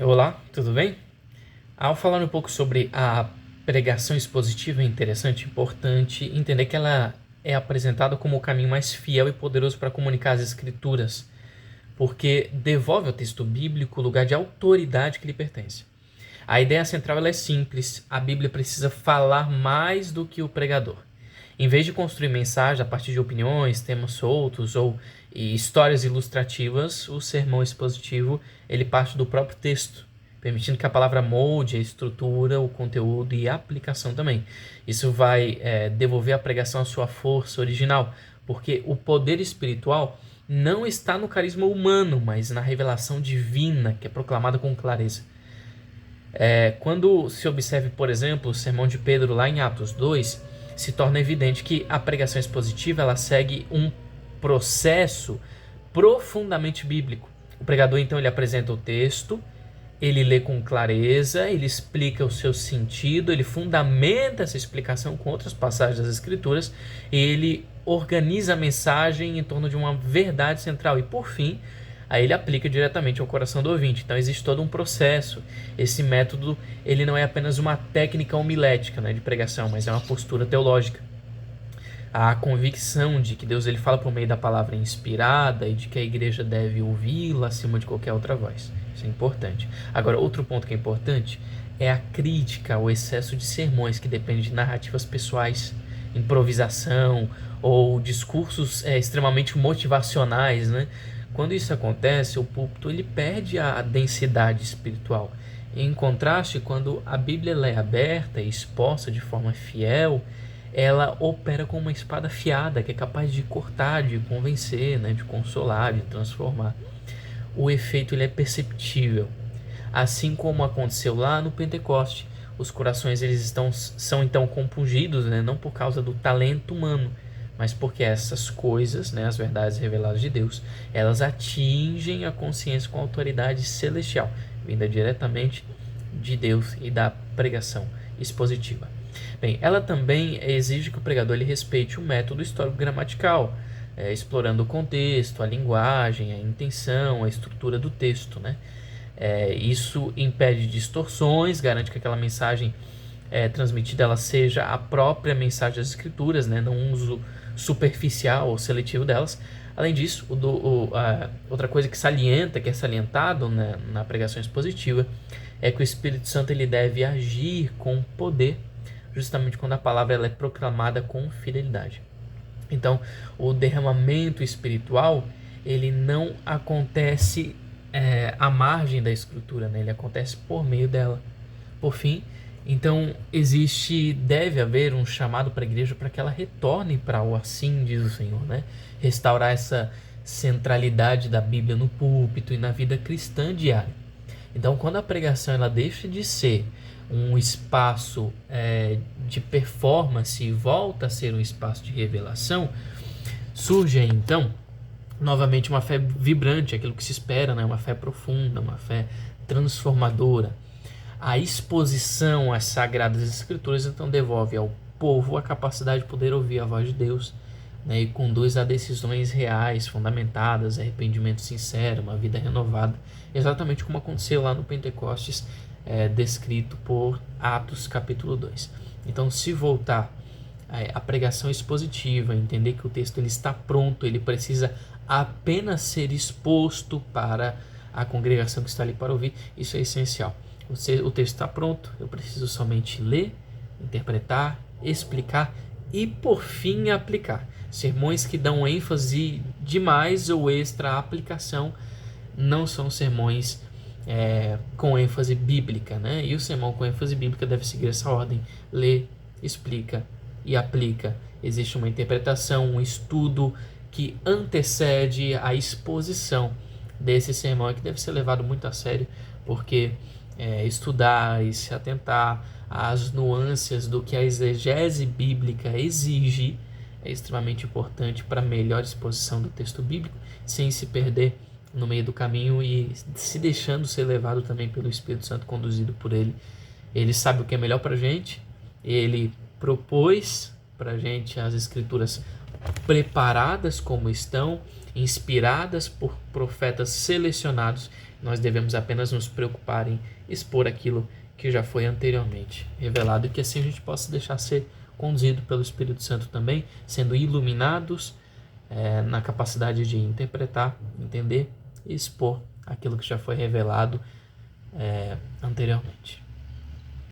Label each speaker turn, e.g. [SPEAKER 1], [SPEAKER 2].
[SPEAKER 1] Olá, tudo bem? Ao falar um pouco sobre a pregação expositiva, é interessante, importante entender que ela é apresentada como o caminho mais fiel e poderoso para comunicar as escrituras, porque devolve ao texto bíblico o lugar de autoridade que lhe pertence. A ideia central ela é simples, a Bíblia precisa falar mais do que o pregador. Em vez de construir mensagens a partir de opiniões, temas soltos ou histórias ilustrativas, o sermão expositivo ele parte do próprio texto, permitindo que a palavra molde a estrutura, o conteúdo e a aplicação também. Isso vai devolver à pregação a sua força original, porque o poder espiritual não está no carisma humano, mas na revelação divina que é proclamada com clareza. Quando se observe, por exemplo, o sermão de Pedro lá em Atos 2, se torna evidente que a pregação expositiva ela segue um processo profundamente bíblico. O pregador então ele apresenta o texto, ele lê com clareza, ele explica o seu sentido, ele fundamenta essa explicação com outras passagens das Escrituras, ele organiza a mensagem em torno de uma verdade central e, por fim, aí ele aplica diretamente ao coração do ouvinte. Então existe todo um processo. Esse método ele não é apenas uma técnica homilética, de pregação, mas é uma postura teológica. A convicção de que Deus ele fala por meio da palavra inspirada e de que a igreja deve ouvi-la acima de qualquer outra voz. Isso é importante. Agora, outro ponto que é importante é a crítica ao excesso de sermões que dependem de narrativas pessoais, improvisação ou discursos extremamente motivacionais, Quando isso acontece, o púlpito ele perde a densidade espiritual. Em contraste, quando a Bíblia ela é aberta e exposta de forma fiel, ela opera como uma espada afiada que é capaz de cortar, de convencer, de consolar, de transformar. O efeito ele é perceptível. Assim como aconteceu lá no Pentecoste, os corações são então compungidos, não por causa do talento humano, mas porque essas coisas, as verdades reveladas de Deus, elas atingem a consciência com autoridade celestial, vinda diretamente de Deus e da pregação expositiva. Bem, ela também exige que o pregador ele respeite o método histórico-gramatical, explorando o contexto, a linguagem, a intenção, a estrutura do texto. Isso impede distorções, garante que aquela mensagem transmitida ela seja a própria mensagem das Escrituras, não um uso superficial ou seletivo delas. Além disso, outra coisa que é salientado na pregação expositiva é que o Espírito Santo ele deve agir com poder justamente quando a palavra ela é proclamada com fidelidade. Então, o derramamento espiritual ele não acontece à margem da Escritura, ele acontece por meio dela. Por fim, então deve haver um chamado para a igreja para que ela retorne para o assim diz o Senhor, restaurar essa centralidade da Bíblia no púlpito e na vida cristã diária. Então, quando a pregação ela deixa de ser um espaço de performance e volta a ser um espaço de revelação, surge então novamente uma fé vibrante, aquilo que se espera, uma fé profunda, uma fé transformadora. A exposição às sagradas escrituras então devolve ao povo a capacidade de poder ouvir a voz de Deus, e conduz a decisões reais, fundamentadas, arrependimento sincero, uma vida renovada, exatamente como aconteceu lá no Pentecostes, descrito por Atos capítulo 2. Então, se voltar à pregação expositiva, entender que o texto ele está pronto, ele precisa apenas ser exposto para a congregação que está ali para ouvir, isso é essencial. O texto está pronto, eu preciso somente ler, interpretar, explicar e, por fim, aplicar. Sermões que dão ênfase demais ou extra aplicação não são sermões com ênfase bíblica, E o sermão com ênfase bíblica deve seguir essa ordem: lê, explica e aplica. Existe uma interpretação, um estudo que antecede a exposição desse sermão, que deve ser levado muito a sério, porque estudar e se atentar às nuances do que a exegese bíblica exige é extremamente importante para a melhor exposição do texto bíblico, sem se perder no meio do caminho e se deixando ser levado também pelo Espírito Santo, conduzido por Ele. Ele sabe o que é melhor para a gente, Ele propôs para a gente as Escrituras preparadas como estão, inspiradas por profetas selecionados, Nós devemos apenas nos preocupar em expor aquilo que já foi anteriormente revelado, e que assim a gente possa deixar ser conduzido pelo Espírito Santo também, sendo iluminados na capacidade de interpretar, entender e expor aquilo que já foi revelado anteriormente.